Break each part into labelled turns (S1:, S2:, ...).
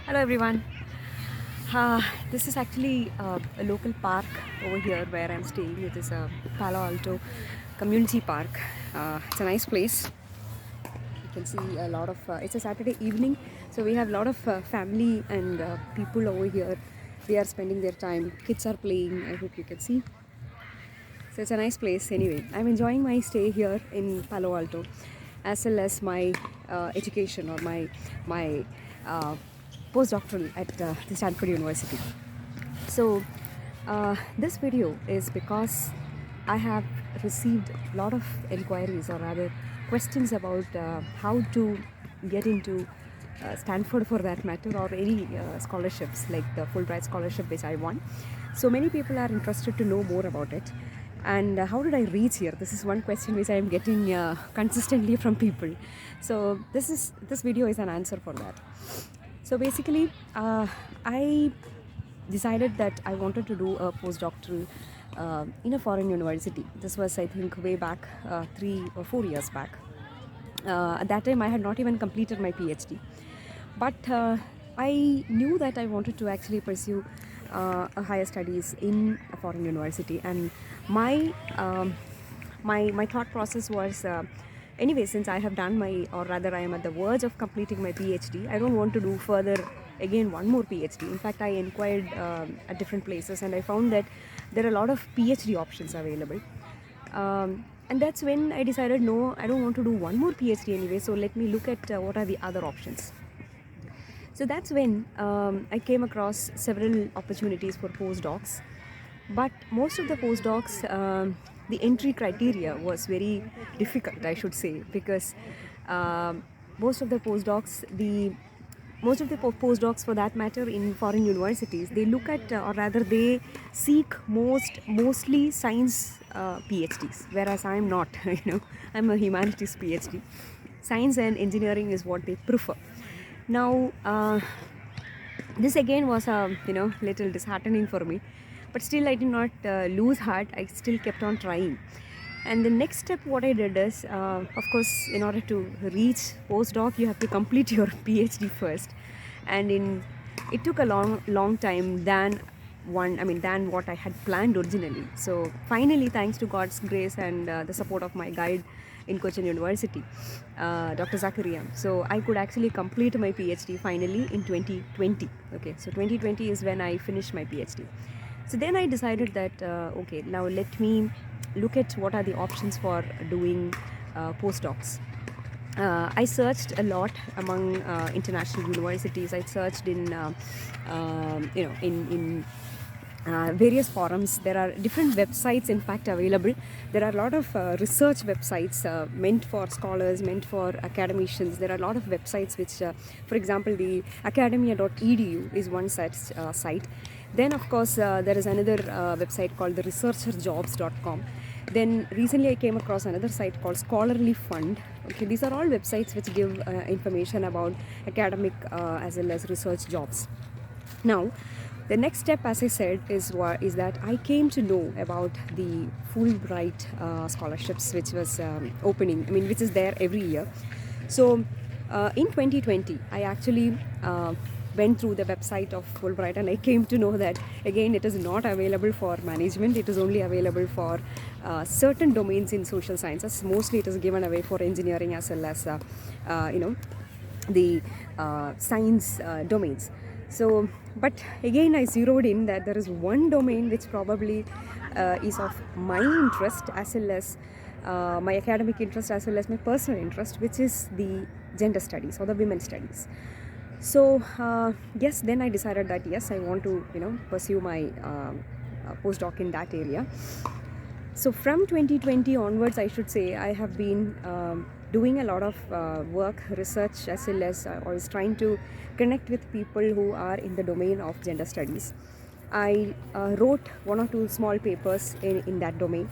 S1: Hello everyone. Uh, this is actually a local park over here where I'm staying. It is a Palo Alto community park. It's a nice place. You can see a lot of, it's a Saturday evening, so we have a lot of family and people over here. They are spending their time. Kids are playing. I hope you can see. So it's a nice place anyway. I'm enjoying my stay here in Palo Alto, as well as my education or my uh, postdoctoral at the Stanford University. So this video is because I have received a lot of inquiries, or rather questions, about how to get into Stanford for that matter, or any scholarships like the Fulbright Scholarship which I won. So many people are interested to know more about it. And how did I reach here? This is one question which I am getting consistently from people. So this video is an answer for that. So basically, I decided that I wanted to do a postdoctoral in a foreign university. This was, I think, way back 3 or 4 years back. At that time, I had not even completed my PhD. But I knew that I wanted to actually pursue a higher studies in a foreign university. And my thought process was, anyway, since I have done my, or rather I am at the verge of completing my PhD, I don't want to do further again one more PhD. In fact, I inquired at different places and I found that there are a lot of PhD options available. And that's when I decided, no, I don't want to do one more PhD anyway, so let me look at what are the other options. So that's when I came across several opportunities for postdocs. But most of the postdocs, the entry criteria was very difficult, I should say, because most of the postdocs for that matter in foreign universities, they look at, or rather they seek mostly science PhDs, whereas I'm not. I'm a humanities PhD. Science and engineering is what they prefer. Now this again was a little disheartening for me, but still I did not lose heart. I still kept on trying. And the next step what I did is, of course, in order to reach postdoc, you have to complete your PhD first. And it took a long time than what I had planned originally. So finally, thanks to God's grace and the support of my guide in Cochin University, Dr. Ceevee. So I could actually complete my PhD finally in 2020. Okay, so 2020 is when I finished my PhD. So then I decided that, okay, now let me look at what are the options for doing postdocs. I searched a lot among international universities. I searched in various forums. There are different websites, in fact, available. There are a lot of research websites meant for scholars, meant for academicians. There are a lot of websites which, for example, the academia.edu is one such site. Then, of course, there is another website called the researcherjobs.com. Then recently I came across another site called Scholarly Fund. Okay, these are all websites which give information about academic as well as research jobs. Now, the next step, as I said, is that I came to know about the Fulbright scholarships, which was opening, which is there every year. So in 2020, I actually went through the website of Fulbright and I came to know that, again, it is not available for management. It is only available for certain domains in social sciences. Mostly it is given away for engineering as well as the science domains. So, but again, I zeroed in that there is one domain which probably is of my interest as well as my academic interest as well as my personal interest, which is the gender studies or the women studies. So yes, then I decided that yes, I want to pursue my postdoc in that area. So from 2020 onwards, I should say, I have been doing a lot of work, research, as well as I was trying to connect with people who are in the domain of gender studies. I wrote one or two small papers in that domain,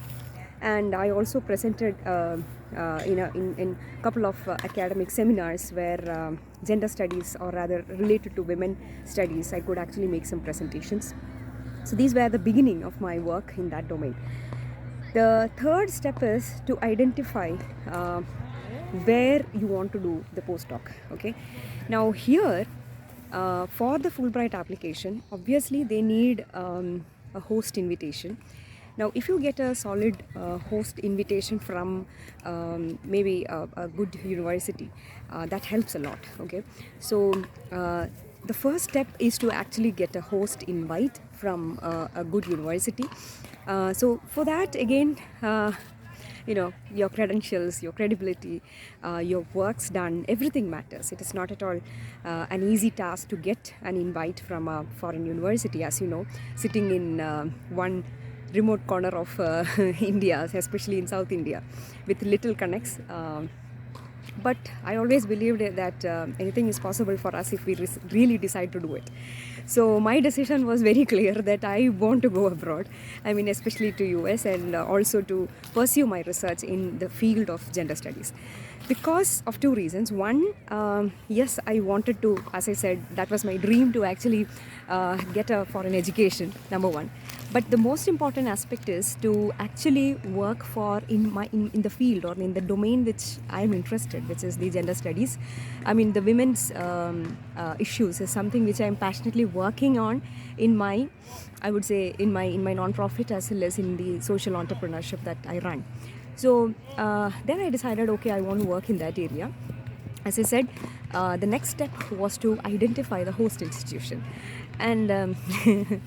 S1: and I also presented in a couple of academic seminars where gender studies, or rather related to women studies, I could actually make some presentations. So these were the beginning of my work in that domain. The third step is to identify where you want to do the postdoc. Okay, now here For the Fulbright application, obviously they need a host invitation. Now, if you get a solid host invitation from maybe a good university, that helps a lot. Okay, so the first step is to actually get a host invite from a good university. So for that, again, your credentials, your credibility, your work's done, everything matters. It is not at all an easy task to get an invite from a foreign university, as you know, sitting in one remote corner of India, especially in South India, with little connects. But I always believed that anything is possible for us if we really decide to do it. So my decision was very clear that I want to go abroad. I mean, especially to US, and also to pursue my research in the field of gender studies. Because of two reasons. One, yes, I wanted to, as I said, that was my dream to actually get a foreign education, number one. But the most important aspect is to actually work for in the field or in the domain which I am interested, which is the gender studies. I mean, the women's issues is something which I am passionately working on in my, I would say, in my non-profit as well as in the social entrepreneurship that I run. So then I decided, okay, I want to work in that area. As I said, the next step was to identify the host institution. And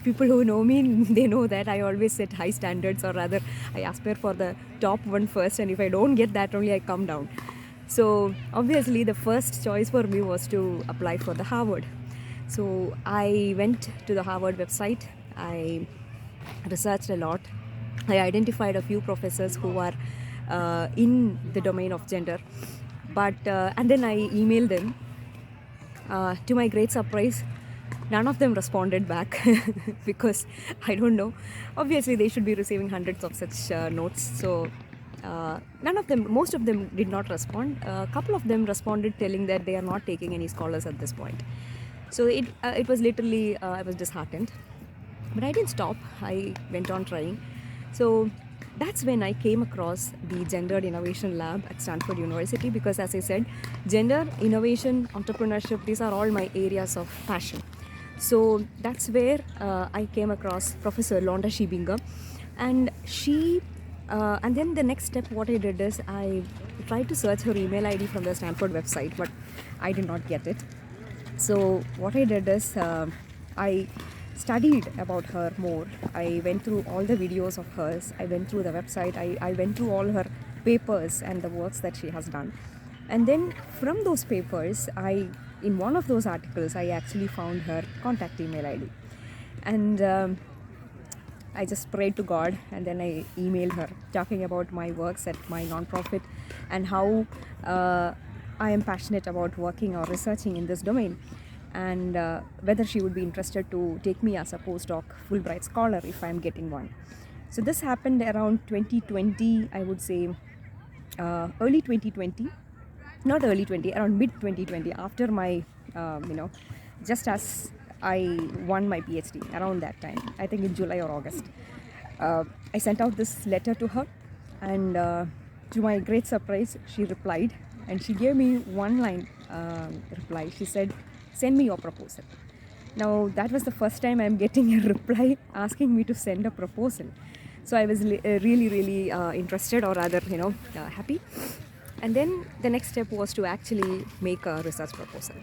S1: people who know me, they know that I always set high standards, or rather I aspire for the top one first, and if I don't get that, only I come down. So obviously the first choice for me was to apply for the Harvard. So I went to the Harvard website, I researched a lot, I identified a few professors who are in the domain of gender, but and then I emailed them. To my great surprise, none of them responded back because I don't know. Obviously, they should be receiving hundreds of such notes. So none of them, most of them did not respond. A couple of them responded telling that they are not taking any scholars at this point. So it was literally, I was disheartened. But I didn't stop. I went on trying. So that's when I came across the Gendered Innovation Lab at Stanford University, because as I said, gender, innovation, entrepreneurship, these are all my areas of passion. So that's where I came across Professor Londa Shibinga, and and then the next step, what I did is I tried to search her email ID from the Stanford website, but I did not get it. So what I did is I studied about her more. I went through all the videos of hers. I went through the website. I went through all her papers and the works that she has done. And then from those papers, in one of those articles, I actually found her contact email ID. And I just prayed to God, and then I emailed her talking about my works at my nonprofit and how I am passionate about working or researching in this domain, and whether she would be interested to take me as a postdoc Fulbright Scholar if I'm getting one. So this happened around 2020, I would say early 2020, not early 20, around mid 2020, after my, just as I won my PhD, around that time, I think in July or August. I sent out this letter to her, and to my great surprise, she replied, and she gave me one line reply. She said, "Send me your proposal." Now that was the first time I'm getting a reply asking me to send a proposal. So I was really interested, or rather, happy. And then the next step was to actually make a research proposal.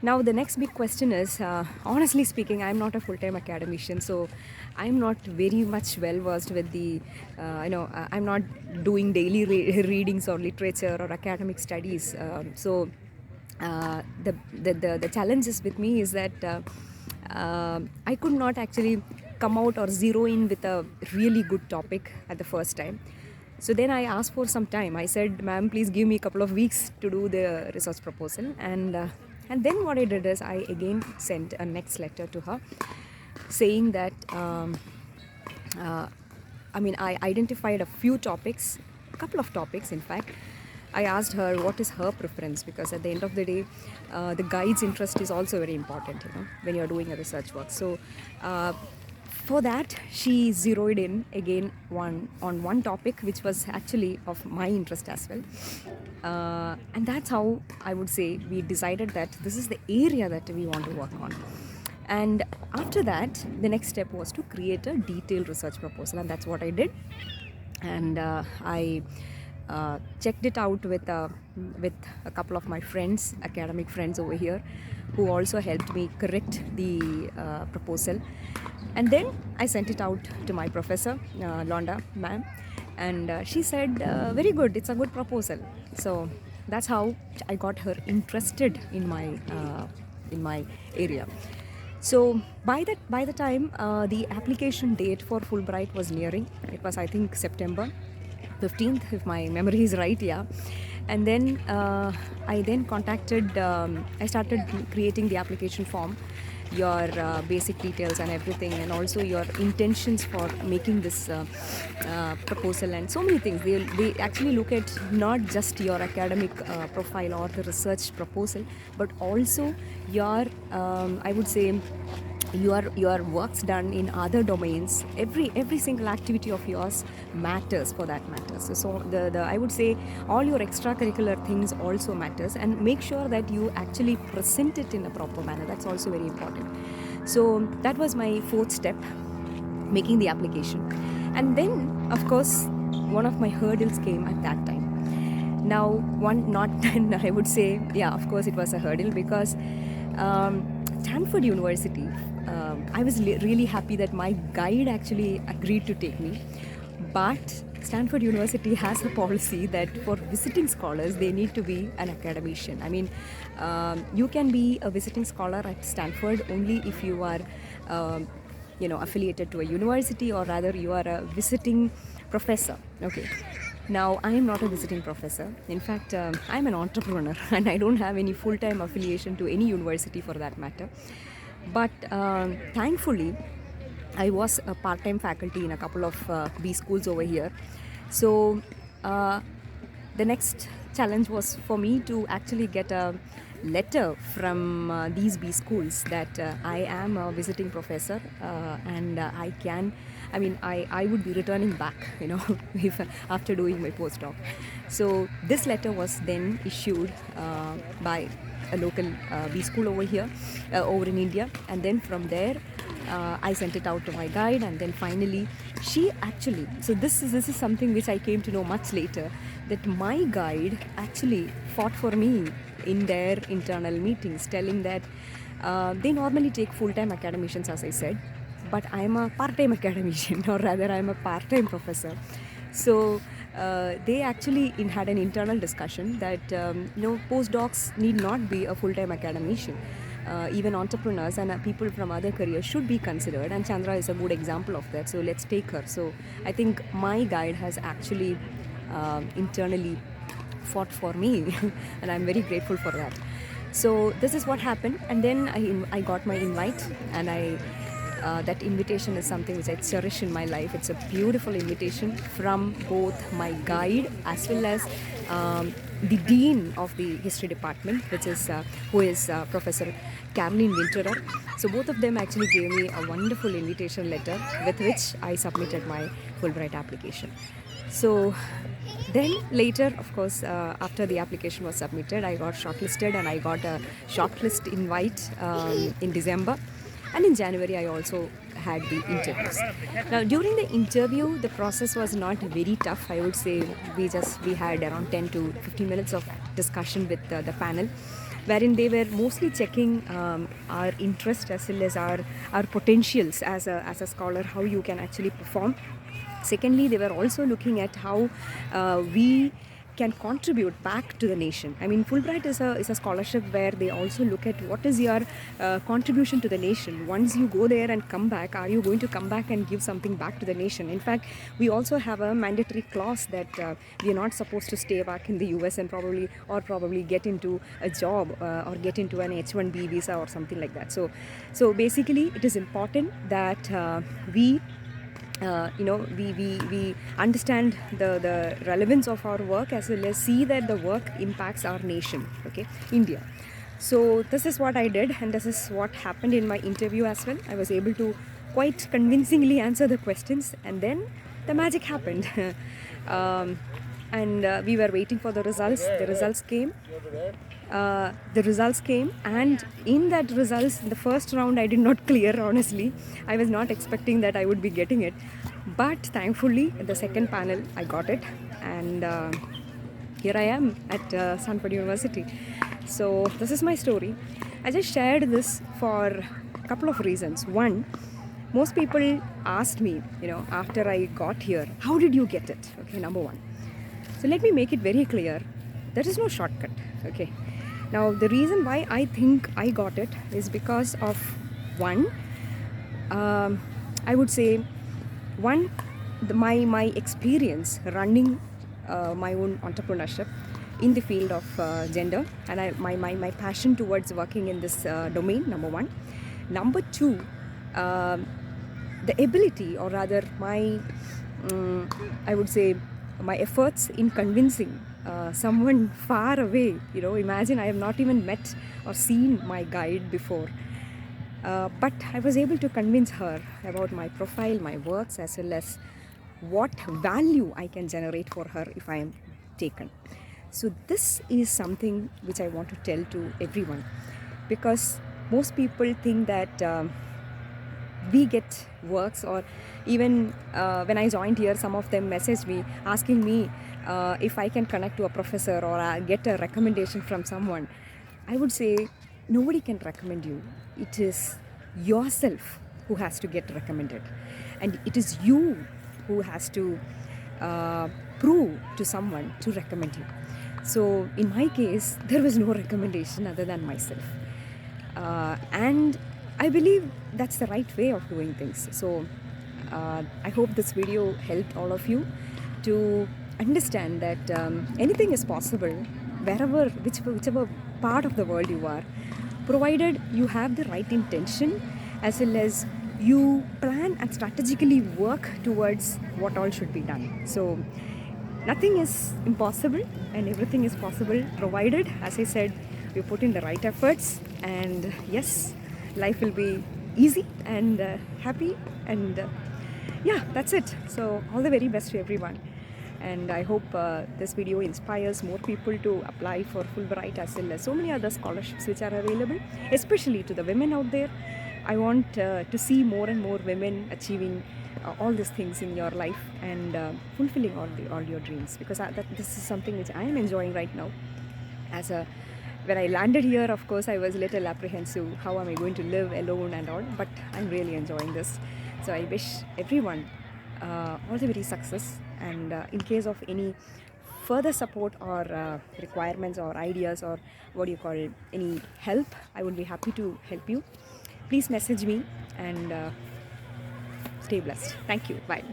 S1: Now the next big question is, honestly speaking, I'm not a full-time academician, so I'm not very much well versed with the, I'm not doing daily readings or literature or academic studies. So the challenges with me is that I could not actually come out or zero in with a really good topic at the first time. So then I asked for some time. I said, "Ma'am, please give me a couple of weeks to do the research proposal." And then what I did is I again sent a next letter to her saying that, I identified a few topics, a couple of topics in fact. I asked her what is her preference, because at the end of the day, the guide's interest is also very important, when you're doing a research work. So for that, she zeroed in again on one topic which was actually of my interest as well. And that's how I would say we decided that this is the area that we want to work on. And after that, the next step was to create a detailed research proposal, and that's what I did. And I checked it out with a couple of my friends, academic friends over here, who also helped me correct the proposal. And then I sent it out to my professor, Londa ma'am, and she said, very good, it's a good proposal. So that's how I got her interested in my area. So by the time the application date for Fulbright was nearing, it was, I think, September 15th, if my memory is right, yeah. And then I then contacted, I started creating the application form, your basic details and everything, and also your intentions for making this proposal, and so many things. They actually look at not just your academic profile or the research proposal, but also your, I would say, your works done in other domains. Every single activity of yours matters, for that matter. So the I would say all your extracurricular things also matters, and make sure that you actually present it in a proper manner. That's also very important. So that was my fourth step, making the application. And then, of course, one of my hurdles came at that time. Now, I would say, yeah, of course it was a hurdle, because Stanford University, I was really happy that my guide actually agreed to take me. But Stanford University has a policy that for visiting scholars, they need to be an academician. I mean, you can be a visiting scholar at Stanford only if you are, affiliated to a university, or rather you are a visiting professor. Okay. Now, I am not a visiting professor. In fact, I'm an entrepreneur and I don't have any full-time affiliation to any university for that matter. But thankfully, I was a part-time faculty in a couple of B schools over here. So the next challenge was for me to actually get a letter from these B schools that I am a visiting professor, and I would be returning back, if, after doing my postdoc. So this letter was then issued by a local B school over here, over in India, and then from there I sent it out to my guide, and then finally she actually, so this is something which I came to know much later, that my guide actually fought for me in their internal meetings, telling that they normally take full-time academicians, as I said, but I am a part-time academician, or rather I am a part-time professor. So they actually had an internal discussion that postdocs need not be a full-time academician. Even entrepreneurs and people from other careers should be considered, and Chandra is a good example of that. So let's take her. So I think my guide has actually internally fought for me and I'm very grateful for that. So this is what happened, and then I got my invite, and that invitation is something which I cherish in my life. It's a beautiful invitation from both my guide as well as the dean of the history department, who is Professor Caroline Winterer. So both of them actually gave me a wonderful invitation letter with which I submitted my Fulbright application. So then later, of course, after the application was submitted, I got shortlisted, and I got a shortlist invite in December. And in January, I also had the interviews. Now, during the interview, the process was not very tough. I would say we had around 10 to 15 minutes of discussion with the panel, wherein they were mostly checking our interest as well as our potentials as a scholar, how you can actually perform. Secondly, they were also looking at how we can contribute back to the nation. I mean, Fulbright is a scholarship where they also look at what is your contribution to the nation. Once you go there and come back, are you going to come back and give something back to the nation? In fact, we also have a mandatory clause that we are not supposed to stay back in the US and probably get into a job or get into an H-1B visa or something like that. So basically, it is important that we understand the relevance of our work, as well as see that the work impacts our nation, okay, India. So this is what I did, and this is what happened in my interview as well. I was able to quite convincingly answer the questions, and then the magic happened. um, and we were waiting for the results. The results came. And in that results, the first round I did not clear. Honestly, I was not expecting that I would be getting it, but thankfully, the second panel I got it, and here I am at Stanford University. So this is my story. I just shared this for a couple of reasons. One, most people asked me, after I got here, how did you get it? Okay, number one. So let me make it very clear. There is no shortcut. Okay. Now the reason why I think I got it is because of one. I would say one, my experience running my own entrepreneurship in the field of gender, and my passion towards working in this domain, number one. Number two, the ability, or rather my I would say my efforts in convincing someone far away. Imagine I have not even met or seen my guide before, but I was able to convince her about my profile, my works, as well as what value I can generate for her if I am taken. So this is something which I want to tell to everyone, because most people think that we get works, or even when I joined here, some of them messaged me asking me if I can connect to a professor or get a recommendation from someone. I would say nobody can recommend you. It is yourself who has to get recommended, and it is you who has to prove to someone to recommend you. So in my case, there was no recommendation other than myself, and I believe that's the right way of doing things. So I hope this video helped all of you to understand that anything is possible wherever, whichever part of the world you are, provided you have the right intention, as well as you plan and strategically work towards what all should be done. So nothing is impossible and everything is possible, provided, as I said, we put in the right efforts. And yes, life will be easy and happy, and yeah, that's it. So all the very best to everyone, and I hope this video inspires more people to apply for Fulbright, as well as so many other scholarships which are available, especially to the women out there. I want to see more and more women achieving all these things in your life, and fulfilling all your dreams, because this is something which I am enjoying right now. When I landed here, of course, I was a little apprehensive. How am I going to live alone and all? But I'm really enjoying this. So I wish everyone all the very success. And in case of any further support or requirements or ideas, or any help, I would be happy to help you. Please message me, and stay blessed. Thank you. Bye.